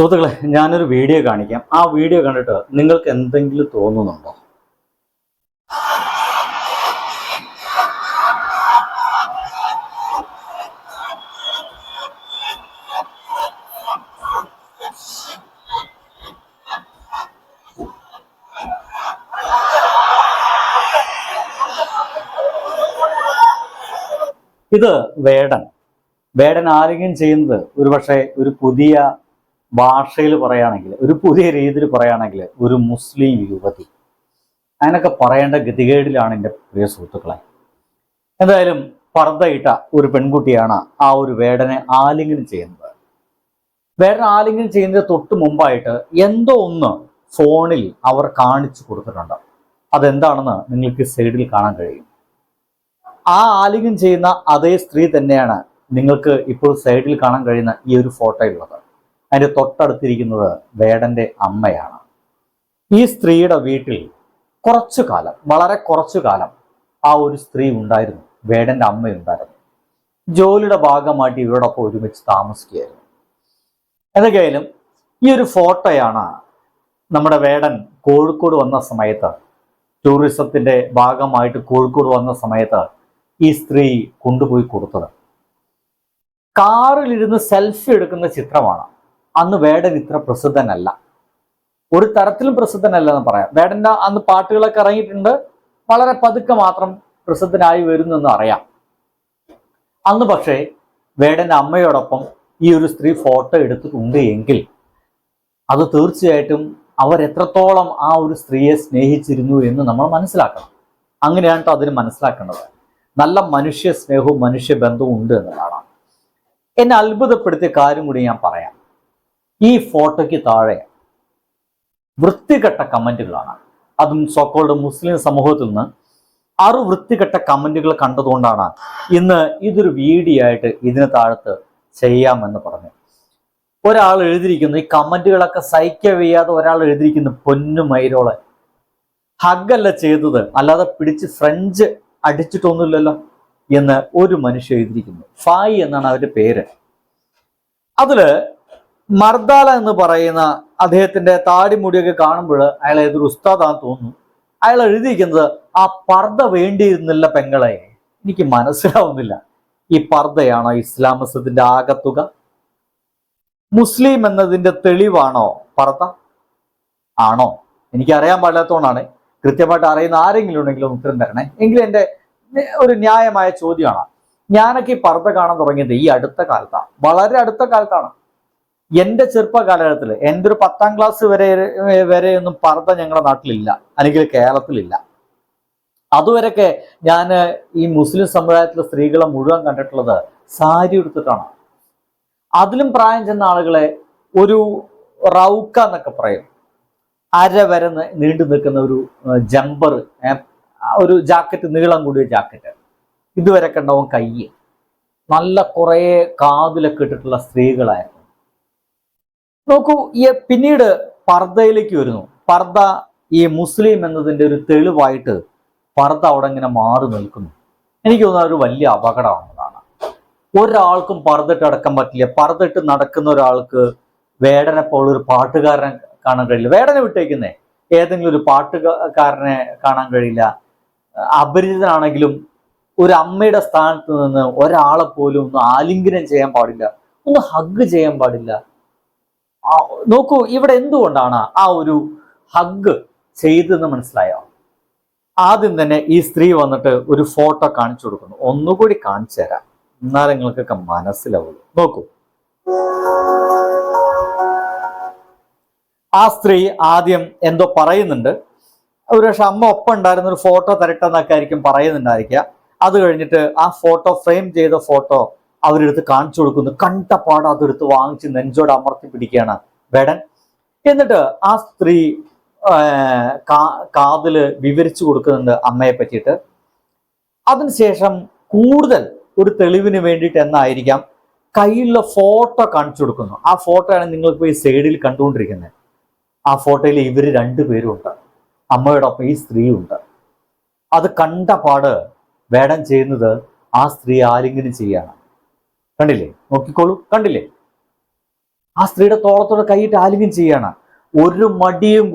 സുഹൃത്തുക്കളെ, ഞാനൊരു വീഡിയോ കാണിക്കാം. ആ വീഡിയോ കണ്ടിട്ട് നിങ്ങൾക്ക് എന്തെങ്കിലും തോന്നുന്നുണ്ടോ? ഇത് വേടൻ വേടൻ ആരെങ്കിലും ചെയ്യുന്നത് ഒരുപക്ഷെ ഒരു പുതിയ ഭാഷയിൽ പറയുകയാണെങ്കിൽ, ഒരു പുതിയ രീതിയിൽ പറയുകയാണെങ്കിൽ, ഒരു മുസ്ലിം യുവതി. അതിനൊക്കെ പറയേണ്ട ഗതികേടിലാണ് എൻ്റെ പ്രിയ സുഹൃത്തുക്കളെ. എന്തായാലും പർദ്ദയിട്ട ഒരു പെൺകുട്ടിയാണ് ആ ഒരു വേടനെ ആലിംഗനം ചെയ്യുന്നത്. വേടൻ ആലിംഗനം ചെയ്യുന്നതിന് തൊട്ട് മുമ്പായിട്ട് എന്തോ ഒന്ന് ഫോണിൽ അവർ കാണിച്ചു കൊടുത്തിട്ടുണ്ട്. അതെന്താണെന്ന് നിങ്ങൾക്ക് സൈഡിൽ കാണാൻ കഴിയും. ആ ആലിംഗനം ചെയ്യുന്ന അതേ സ്ത്രീ തന്നെയാണ് നിങ്ങൾക്ക് ഇപ്പോൾ സൈഡിൽ കാണാൻ കഴിയുന്ന ഈ ഒരു ഫോട്ടോയിലുള്ളത്. അതിൻ്റെ തൊട്ടടുത്തിരിക്കുന്നത് വേടന്റെ അമ്മയാണ്. ഈ സ്ത്രീയുടെ വീട്ടിൽ കുറച്ചു കാലം, വളരെ കുറച്ചു കാലം ആ ഒരു സ്ത്രീ ഉണ്ടായിരുന്നു. വേടന്റെ അമ്മയുണ്ടായിരുന്നു. ജോലിയുടെ ഭാഗമായിട്ട് ഇവരോടൊപ്പം ഒരുമിച്ച് താമസിക്കുകയായിരുന്നു. എന്തൊക്കെയായാലും ഈ ഒരു ഫോട്ടോയാണ് നമ്മുടെ വേടൻ കോഴിക്കോട് വന്ന സമയത്ത്, ടൂറിസത്തിന്റെ ഭാഗമായിട്ട് കോഴിക്കോട് വന്ന സമയത്ത് ഈ സ്ത്രീ കൊണ്ടുപോയി കൊടുത്തത്. കാറിലിരുന്ന് സെൽഫി എടുക്കുന്ന ചിത്രമാണ്. അന്ന് വേടൻ ഇത്ര പ്രസിദ്ധനല്ല, ഒരു തരത്തിലും പ്രസിദ്ധനല്ലെന്ന് പറയാം. വേടന്റെ അന്ന് പാട്ടുകളൊക്കെ ഇറങ്ങിയിട്ടുണ്ട്, വളരെ പതുക്കെ മാത്രം പ്രസിദ്ധനായി വരുന്നെന്ന് അറിയാം. അന്ന് പക്ഷേ വേടന്റെ അമ്മയോടൊപ്പം ഈ ഒരു സ്ത്രീ ഫോട്ടോ എടുത്തിട്ടുണ്ട് എങ്കിൽ അത് തീർച്ചയായിട്ടും അവർ എത്രത്തോളം ആ ഒരു സ്ത്രീയെ സ്നേഹിച്ചിരുന്നു എന്ന് നമ്മൾ മനസ്സിലാക്കണം. അങ്ങനെയാണ് അതിന് മനസ്സിലാക്കേണ്ടത്. നല്ല മനുഷ്യ സ്നേഹവും മനുഷ്യ ബന്ധവും ഉണ്ട് എന്നതാണ്. എന്നെ അത്ഭുതപ്പെടുത്തിയ കാര്യം കൂടി ഞാൻ പറയാം. ഈ ഫോട്ടോയ്ക്ക് താഴെ വൃത്തികെട്ട കമന്റുകളാണ്. അതും സോക്കോൾഡ് മുസ്ലിം സമൂഹത്തിൽ നിന്ന് 6 വൃത്തികെട്ട കമന്റുകൾ കണ്ടതുകൊണ്ടാണ് ഇന്ന് ഇതൊരു വീഡിയോ ആയിട്ട് ഇതിന് താഴത്ത് ചെയ്യാമെന്ന് പറഞ്ഞു. ഒരാൾ എഴുതിയിരിക്കുന്നു, ഈ കമന്റുകളൊക്കെ സഹിക്കാൻ വയ്യാതെ ഒരാൾ എഴുതിയിരിക്കുന്നു, പൊന്നു മൈരോളെ, ഹഗ്ഗല്ല ചെയ്തത്, അല്ലാതെ പിടിച്ച് ഫ്രഞ്ച് അടിച്ചിട്ടൊന്നുമില്ലല്ലോ എന്ന് ഒരു മനുഷ്യൻ എഴുതിയിരിക്കുന്നു. ഫായി എന്നാണ് അവരുടെ പേര്. അതില് മർദാല എന്ന് പറയുന്ന അദ്ദേഹത്തിന്റെ താടിമുടിയൊക്കെ കാണുമ്പോൾ അയാൾ ഏതൊരു ഉസ്താദാന്ന് തോന്നുന്നു. അയാൾ എഴുതിയിരിക്കുന്നത്, ആ പർദ്ദ വേണ്ടിയിരുന്നില്ല പെങ്ങളെ. എനിക്ക് മനസ്സിലാവുന്നില്ല, ഈ പർദ്ദയാണോ ഇസ്ലാമിസത്തിന്റെ ആകത്തുക? മുസ്ലിം എന്നതിന്റെ തെളിവാണോ പർദ്ദ? ആണോ? എനിക്കറിയാൻ പാടില്ലാത്തതുകൊണ്ടാണ്. കൃത്യമായിട്ട് അറിയുന്ന ആരെങ്കിലും ഉണ്ടെങ്കിലും ഉത്തരം തരണേ. എങ്കിലും എൻ്റെ ഒരു ന്യായമായ ചോദ്യമാണ്. ഞാനൊക്കെ ഈ പർദ്ദ കാണാൻ തുടങ്ങിയത് ഈ അടുത്ത കാലത്താണ്, വളരെ അടുത്ത കാലത്താണ്. എൻ്റെ ചെറുപ്പകാലഘട്ടത്തിൽ, എൻ്റെ ഒരു 10ാം ക്ലാസ് വരെയൊന്നും പർദ്ദ ഞങ്ങളുടെ നാട്ടിലില്ല, അല്ലെങ്കിൽ കേരളത്തിലില്ല. അതുവരെയൊക്കെ ഞാൻ ഈ മുസ്ലിം സമുദായത്തിലെ സ്ത്രീകളെ മുഴുവൻ കണ്ടിട്ടുള്ളത് സാരി എടുത്തിട്ടാണ്. അതിലും പ്രായം ചെന്ന ആളുകളെ ഒരു റൗക്ക എന്നൊക്കെ പറയും, അര വരെ നീണ്ടു നിൽക്കുന്ന ഒരു ജമ്പർ, ഒരു ജാക്കറ്റ്, നീളം കൂടിയ ജാക്കറ്റ്, ഇതുവരെ ഉണ്ടാവും. കൈ നല്ല കുറേ കാതിലൊക്കെ ഇട്ടിട്ടുള്ള സ്ത്രീകളായിരുന്നു. നോക്കൂ, പിന്നീട് പർദ്ദയിലേക്ക് വരുന്നു. പർദ്ദ ഈ മുസ്ലിം എന്നതിൻ്റെ ഒരു തെളിവായിട്ട് പർദ്ദ അവിടെ ഇങ്ങനെ മാറി നിൽക്കുന്നു. എനിക്ക് തോന്നുന്ന ഒരു വലിയ അപകടമാണെന്നാണ്. ഒരാൾക്കും പർദ്ദയിട്ട് അടക്കാൻ പറ്റില്ല. പർദ്ദയിട്ട് നടക്കുന്ന ഒരാൾക്ക് വേടനെ പോലെ ഒരു പാട്ടുകാരനെ കാണാൻ കഴിയില്ല. വേടനെ വിട്ടേക്കുന്നേ, ഏതെങ്കിലും ഒരു പാട്ടുകാരനെ കാണാൻ കഴിയില്ല. അപരിചിതനാണെങ്കിലും ഒരു അമ്മയുടെ സ്ഥാനത്ത് നിന്ന് ഒരാളെ പോലും ഒന്ന് ആലിംഗനം ചെയ്യാൻ പാടില്ല, ഒന്ന് ഹഗ് ചെയ്യാൻ പാടില്ല. നോക്കൂ, ഇവിടെ എന്തുകൊണ്ടാണ് ആ ഒരു ഹഗ് ചെയ്തെന്ന് മനസ്സിലായോ? ആദ്യം തന്നെ ഈ സ്ത്രീ വന്നിട്ട് ഒരു ഫോട്ടോ കാണിച്ചു കൊടുക്കുന്നു. ഒന്നുകൂടി കാണിച്ചു തരാം, എന്നാലും നിങ്ങൾക്കൊക്കെ മനസ്സിലാവുള്ളൂ. നോക്കൂ, ആ സ്ത്രീ ആദ്യം എന്തോ പറയുന്നുണ്ട്. ഒരു പക്ഷെ അമ്മ ഒപ്പം ഉണ്ടായിരുന്ന ഒരു ഫോട്ടോ തരട്ടെന്നൊക്കെ ആയിരിക്കും പറയുന്നുണ്ടായിരിക്കുക. അത് കഴിഞ്ഞിട്ട് ആ ഫോട്ടോ, ഫ്രെയിം ചെയ്ത ഫോട്ടോ അവരെടുത്ത് കാണിച്ചു കൊടുക്കുന്നു. കണ്ടപാട് അതെടുത്ത് വാങ്ങിച്ച് നെഞ്ചോട് അമർത്തി പിടിക്കുകയാണ് വേടൻ. എന്നിട്ട് ആ സ്ത്രീ കാതില് വിവരിച്ചു കൊടുക്കുന്നുണ്ട് അമ്മയെ പറ്റിയിട്ട്. അതിനുശേഷം കൂടുതൽ ഒരു തെളിവിന് വേണ്ടിയിട്ട് എന്നായിരിക്കാം കയ്യിലുള്ള ഫോട്ടോ കാണിച്ചു കൊടുക്കുന്നു. ആ ഫോട്ടോയാണ് നിങ്ങൾക്ക് ഈ സൈഡിൽ കണ്ടുകൊണ്ടിരിക്കുന്നത്. ആ ഫോട്ടോയിൽ ഇവർ 2 പേരും ഉണ്ട്, അമ്മയോടൊപ്പം ഈ സ്ത്രീയുണ്ട്. അത് കണ്ടപാട് വേടൻ ചെയ്യുന്നത് ആ സ്ത്രീ ആലിംഗനം ചെയ്യാണ്. കണ്ടില്ലേ? നോക്കിക്കോളൂ, കണ്ടില്ലേ? ആ സ്ത്രീയുടെ തോളത്തോടെ കൈയിട്ട് ആലിംഗനം ചെയ്യാണ്. ഒരു മടിയും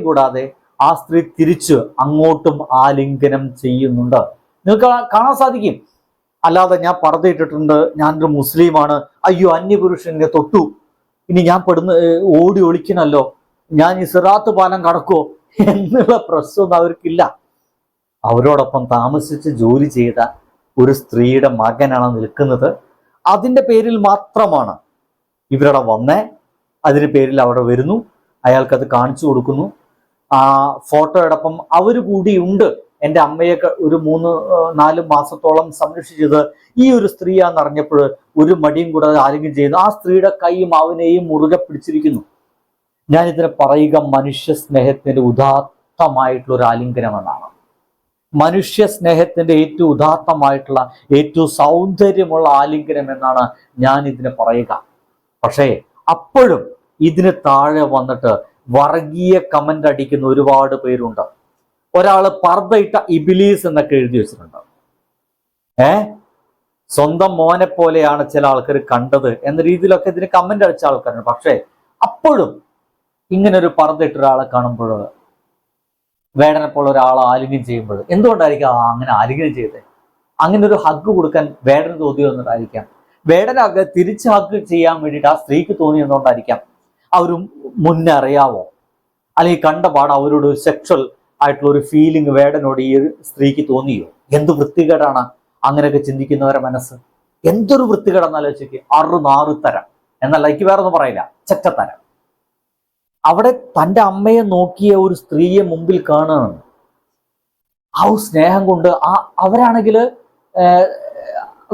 കൂടാതെ ആ സ്ത്രീ തിരിച്ച് അങ്ങോട്ടും ആലിംഗനം ചെയ്യുന്നുണ്ട്. നിങ്ങൾക്ക് കാണാൻ സാധിക്കും. അല്ലാതെ ഞാൻ പർദ്ദയിട്ടിട്ടുണ്ട്, ഞാനൊരു മുസ്ലിമാണ്, അയ്യോ അന്യപുരുഷനെ തൊട്ടു, ഇനി ഞാൻ ഓടി ഒളിക്കണല്ലോ, ഞാൻ ഈ സിറാത്ത് പാലം കടക്കുവോ എന്നുള്ള പ്രശ്നമൊന്നും അവർക്കില്ല. അവരോടൊപ്പം താമസിച്ച് ജോലി ചെയ്ത ഒരു സ്ത്രീയുടെ മകനാണ് നിൽക്കുന്നത്. അതിൻ്റെ പേരിൽ മാത്രമാണ് ഇവരവിടെ വന്നേ. അതിന് പേരിൽ അവിടെ വരുന്നു, അയാൾക്കത് കാണിച്ചു കൊടുക്കുന്നു. ആ ഫോട്ടോയോടൊപ്പം അവർ കൂടിയുണ്ട്. എൻ്റെ അമ്മയൊക്കെ ഒരു 3-4 മാസത്തോളം സംരക്ഷിച്ചത് ഈ ഒരു സ്ത്രീയാന്ന് അറിഞ്ഞപ്പോൾ ഒരു മടിയും കൂടാതെ ആലിംഗനം ചെയ്ത് ആ സ്ത്രീയുടെ കൈയും അവനെയും മുറുകെ പിടിച്ചിരിക്കുന്നു. ഞാനിതിനെ പറയുക മനുഷ്യ സ്നേഹത്തിന്റെ ഉദാത്തമായിട്ടുള്ള ഒരു ആലിംഗനമെന്നാണ്. മനുഷ്യ സ്നേഹത്തിന്റെ ഏറ്റവും ഉദാത്തമായിട്ടുള്ള ഏറ്റവും സൗന്ദര്യമുള്ള ആലിംഗനം എന്നാണ് ഞാൻ ഇതിനെ പറയുക. പക്ഷേ അപ്പോഴും ഇതിന് താഴെ വന്നിട്ട് വർഗീയ കമന്റ് അടിക്കുന്ന ഒരുപാട് പേരുണ്ട്. ഒരാള് പർദ്ദയിട്ട ഇബിലീസ് എന്നൊക്കെ എഴുതി വെച്ചിട്ടുണ്ട്. സ്വന്തം മോനെ പോലെയാണ് ചില ആൾക്കാർ കണ്ടത് എന്ന രീതിയിലൊക്കെ ഇതിന് കമന്റ് അടിച്ച ആൾക്കാരുണ്ട്. പക്ഷേ അപ്പോഴും ഇങ്ങനെ ഒരു പർദ്ദയിട്ട ഒരാളെ കാണുമ്പോൾ, വേടനെ പോലെ ഒരാളെ ആലിംഗനം ചെയ്യുമ്പോൾ എന്തുകൊണ്ടായിരിക്കും അങ്ങനെ ആലിംഗനം ചെയ്തത്? അങ്ങനെ ഒരു ഹഗ് കൊടുക്കാൻ വേടന് തോന്നിയോ എന്നതായിരിക്കാം. വേടനെ തിരിച്ച് ഹഗ് ചെയ്യാൻ വേണ്ടിയിട്ട് ആ സ്ത്രീക്ക് തോന്നി എന്നുകൊണ്ടായിരിക്കാം. അവർ മുന്നേ അറിയാവോ, അല്ലെങ്കിൽ കണ്ട പാട് അവരോട് സെക്ഷൽ ആയിട്ടുള്ള ഒരു ഫീലിംഗ് വേടനോട് ഈ സ്ത്രീക്ക് തോന്നിയോ? എന്ത് വൃത്തികേടാണ് അങ്ങനെയൊക്കെ ചിന്തിക്കുന്നവരെ മനസ്സ്. എന്തൊരു വൃത്തികേടെന്ന് ആലോചിക്ക്. 6 തരം എന്നല്ല, എനിക്ക് വേറെ ഒന്നും പറയില്ല, ചെറ്റത്തരം. അവിടെ തൻ്റെ അമ്മയെ നോക്കിയ ഒരു സ്ത്രീയെ മുമ്പിൽ കാണുകയാണ്. ആ സ്നേഹം കൊണ്ട് അവരാണെങ്കിൽ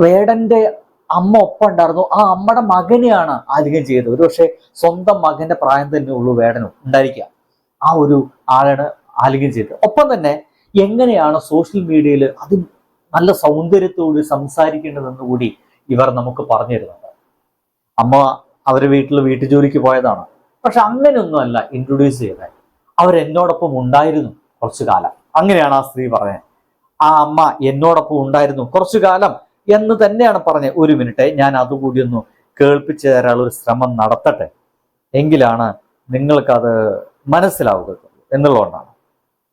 വേടന്റെ അമ്മ ഒപ്പം ഉണ്ടായിരുന്നു. ആ അമ്മയുടെ മകനെയാണ് ആലിംഗനം ചെയ്തത്. ഒരു പക്ഷേ സ്വന്തം മകന്റെ പ്രായം തന്നെ ഉള്ളൂ വേടനും ഉണ്ടായിരിക്കുക. ആ ഒരു ആളാണ് ആലിംഗനം ചെയ്തത്. ഒപ്പം തന്നെ എങ്ങനെയാണ് സോഷ്യൽ മീഡിയയിൽ അത് നല്ല സൗന്ദര്യത്തോട് സംസാരിക്കേണ്ടതെന്ന് കൂടി ഇവർ നമുക്ക് പറഞ്ഞു തരുന്നുണ്ട്. അമ്മ അവരെ വീട്ടുജോലിക്ക് പോയതാണ്. പക്ഷെ അങ്ങനെയൊന്നുമല്ല ഇൻട്രൊഡ്യൂസ് ചെയ്തത്. അവരെന്നോടൊപ്പം ഉണ്ടായിരുന്നു കുറച്ചു കാലം. അങ്ങനെയാണ് ആ സ്ത്രീ പറഞ്ഞത്. ആ അമ്മ എന്നോടൊപ്പം ഉണ്ടായിരുന്നു കുറച്ചു കാലം എന്ന് തന്നെയാണ് പറഞ്ഞത്. ഒരു മിനിറ്റ്, ഞാൻ അതുകൂടി ഒന്ന് കേൾപ്പിച്ചു തരാനുള്ള ഒരു ശ്രമം നടത്തട്ടെ, എങ്കിലാണ് നിങ്ങൾക്കത് മനസ്സിലാവുക എന്നുള്ളതുകൊണ്ടാണ്.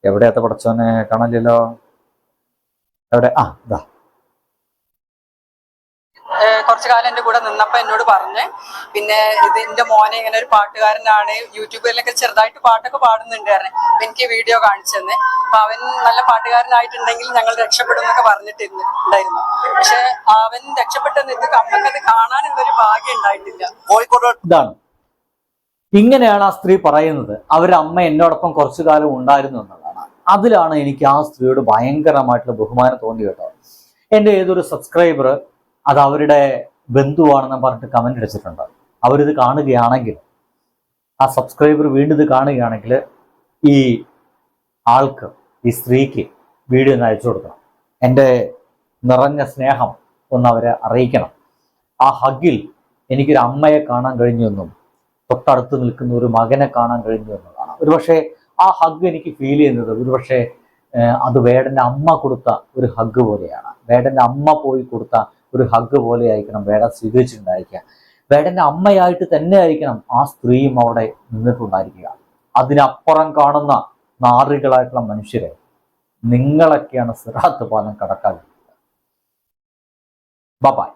എവിടെയാത്ത പഠിച്ചോനെ കാണാനില്ലല്ലോ, എവിടെ? ഇതാ. കുറച്ചു കാലം എൻ്റെ കൂടെ നിന്നപ്പോ എന്നോട് പറഞ്ഞ്, പിന്നെ എന്റെ മോനെ ഇങ്ങനെ ഒരു പാട്ടുകാരനാണ്, യൂട്യൂബിലൊക്കെ ചെറുതായിട്ട് പാട്ടൊക്കെ പാടുന്നുണ്ടായിരുന്നു. അപ്പൊ എനിക്ക് വീഡിയോ കാണിച്ചു തന്നെ. അപ്പൊ അവൻ നല്ല പാട്ടുകാരനായിട്ടുണ്ടെങ്കിൽ ഞങ്ങൾ രക്ഷപ്പെടും എന്നൊക്കെ പറഞ്ഞിട്ടുണ്ടായിരുന്നു. പക്ഷെ അവൻ രക്ഷപ്പെട്ടെന്ന് അമ്മക്കത് കാണാനുള്ളൊരു ഭാഗ്യം ഉണ്ടായിട്ടില്ല. ഇതാണ്, ഇങ്ങനെയാണ് ആ സ്ത്രീ പറയുന്നത്. അവരമ്മ എന്നോടൊപ്പം കുറച്ചു കാലം ഉണ്ടായിരുന്നു എന്നുള്ളതാണ്. അതിലാണ് എനിക്ക് ആ സ്ത്രീയോട് ഭയങ്കരമായിട്ടുള്ള ബഹുമാനം തോന്നി കേട്ടോ. എൻ്റെ ഏതൊരു സബ്സ്ക്രൈബർ അത് അവരുടെ ബന്ധുവാണെന്ന് പറഞ്ഞിട്ട് കമന്റ് അടിച്ചിട്ടുണ്ട്. അവരിത് കാണുകയാണെങ്കിൽ, ആ സബ്സ്ക്രൈബർ വീണ്ടും ഇത് കാണുകയാണെങ്കിൽ, ഈ ആൾക്ക്, ഈ സ്ത്രീക്ക് വീഡിയോ ഒന്ന് അയച്ചു കൊടുക്കണം. എൻ്റെ നിറഞ്ഞ സ്നേഹം ഒന്ന് അവരെ അറിയിക്കണം. ആ ഹഗ്ഗിൽ എനിക്കൊരു അമ്മയെ കാണാൻ കഴിഞ്ഞു എന്നും തൊട്ടടുത്ത് നിൽക്കുന്ന ഒരു മകനെ കാണാൻ കഴിഞ്ഞു എന്നതാണ്. ഒരുപക്ഷെ ആ ഹഗ് എനിക്ക് ഫീൽ ചെയ്യുന്നത് ഒരുപക്ഷെ അത് വേടൻ്റെ അമ്മ കൊടുത്ത ഒരു ഹഗ് പോലെയാണ്. വേടൻ്റെ അമ്മ പോയി കൊടുത്ത ഒരു ഹഗ് പോലെ ആയിരിക്കണം വേടൻ സ്വീകരിച്ചിട്ടുണ്ടായിരിക്കുക. വേടൻ്റെ അമ്മയായിട്ട് തന്നെ ആയിരിക്കണം ആ സ്ത്രീയും അവിടെ നിന്നിട്ടുണ്ടായിരിക്കുക. അതിനപ്പുറം കാണുന്ന നാറികളായിട്ടുള്ള മനുഷ്യരെ, നിങ്ങളൊക്കെയാണ് സിറാത്ത് പാലം കടക്കാൻ. ബൈ.